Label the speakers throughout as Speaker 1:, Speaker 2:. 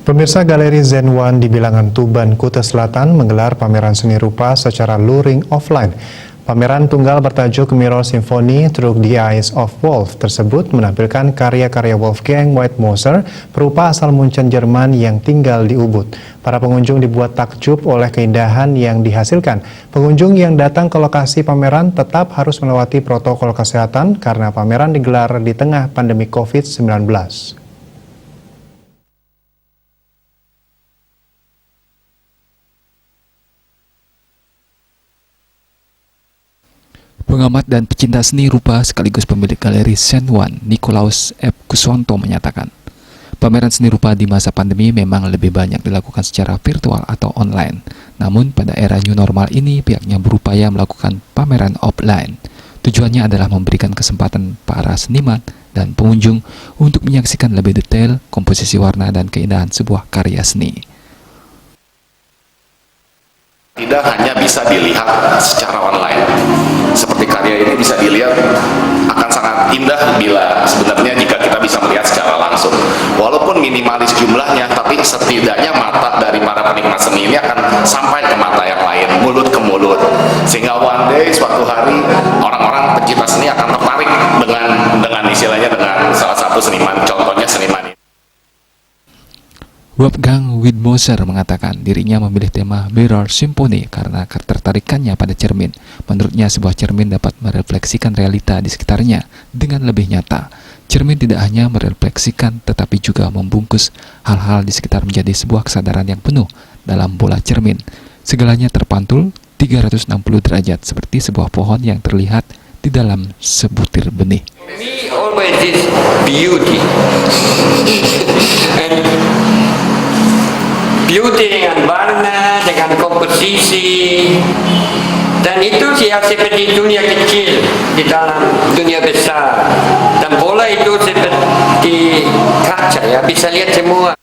Speaker 1: Pemirsa, Galeri Zen One di Bilangan Tuban, Kuta Selatan menggelar pameran seni rupa secara luring offline. Pameran tunggal bertajuk Mirror Symphony Through the Eyes of Wolf tersebut menampilkan karya-karya Wolfgang Weidmoser, perupa asal Munchen, Jerman yang tinggal di Ubud. Para pengunjung dibuat takjub oleh keindahan yang dihasilkan. Pengunjung yang datang ke lokasi pameran tetap harus melewati protokol kesehatan karena pameran digelar di tengah pandemi COVID-19.
Speaker 2: Pengamat dan pecinta seni rupa sekaligus pemilik galeri Zen One, Nikolaus F. Kuswanto menyatakan, pameran seni rupa di masa pandemi memang lebih banyak dilakukan secara virtual atau online. Namun pada era new normal ini pihaknya berupaya melakukan pameran offline. Tujuannya adalah memberikan kesempatan para seniman dan pengunjung untuk menyaksikan lebih detail komposisi warna dan keindahan sebuah karya seni.
Speaker 3: Tidak hanya bisa dilihat secara online, seperti karya ini bisa dilihat akan sangat indah bila sebenarnya jika kita bisa melihat secara langsung. Walaupun minimalis jumlahnya, tapi setidaknya mata dari para penikmat seni ini akan sampai ke mata yang lain, mulut ke mulut. Sehingga one day, suatu hari, orang-orang pecinta seni akan tertarik dengan istilahnya dengan salah satu seniman, contohnya seniman ini.
Speaker 2: Wolfgang Weidmoser mengatakan dirinya memilih tema Mirror Symphony karena ketertarikannya pada cermin. Menurutnya sebuah cermin dapat merefleksikan realita di sekitarnya dengan lebih nyata. Cermin tidak hanya merefleksikan tetapi juga membungkus hal-hal di sekitar menjadi sebuah kesadaran yang penuh dalam bola cermin. Segalanya terpantul 360 derajat seperti sebuah pohon yang terlihat di dalam sebutir benih.
Speaker 4: Me always is beauty. And beauty dengan warna, dengan komposisi, dan itu ya seperti dunia kecil di dalam dunia besar, dan bola itu seperti kaca ya, bisa lihat semua.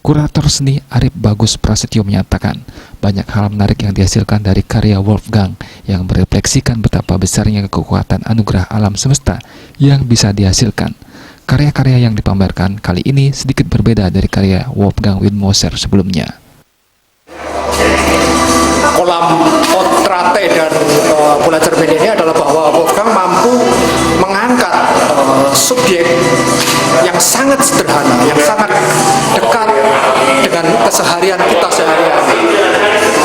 Speaker 2: Kurator seni Arif Bagus Prasetyo menyatakan banyak hal menarik yang dihasilkan dari karya Wolfgang yang merefleksikan betapa besarnya kekuatan anugerah alam semesta yang bisa dihasilkan. Karya-karya yang dipamerkan kali ini sedikit berbeda dari karya Wolfgang Weidmoser sebelumnya.
Speaker 5: Kolam Otrate dan bola cermin ini adalah bahwa Wolfgang mampu mengangkat subjek yang sangat sederhana, yang sangat dekat dengan keseharian kita sehari-hari,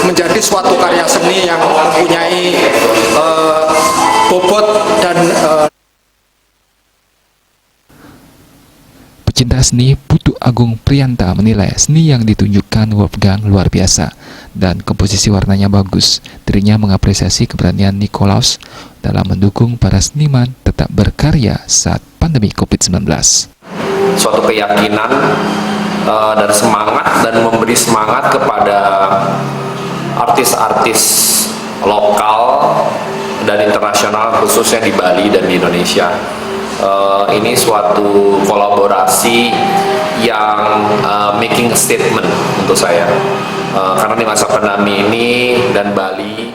Speaker 5: menjadi suatu karya seni yang mempunyai bobot dan
Speaker 2: Pecinta seni Putu Agung Priyanta menilai seni yang ditunjukkan Wolfgang luar biasa dan komposisi warnanya bagus. Dirinya mengapresiasi keberanian Nikolaus dalam mendukung para seniman tetap berkarya saat pandemi COVID-19.
Speaker 3: Suatu keyakinan dan semangat dan memberi semangat kepada artis-artis lokal dan internasional khususnya di Bali dan di Indonesia. Ini suatu kolaborasi yang making a statement untuk saya, karena di masa pandemi ini dan Bali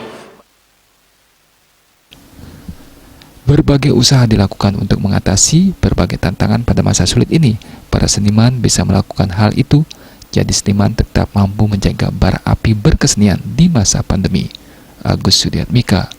Speaker 2: Berbagai usaha dilakukan untuk mengatasi berbagai tantangan pada masa sulit ini. Para seniman bisa melakukan hal itu, jadi seniman tetap mampu menjaga bara api berkesenian di masa pandemi. Agus Sudiatmika,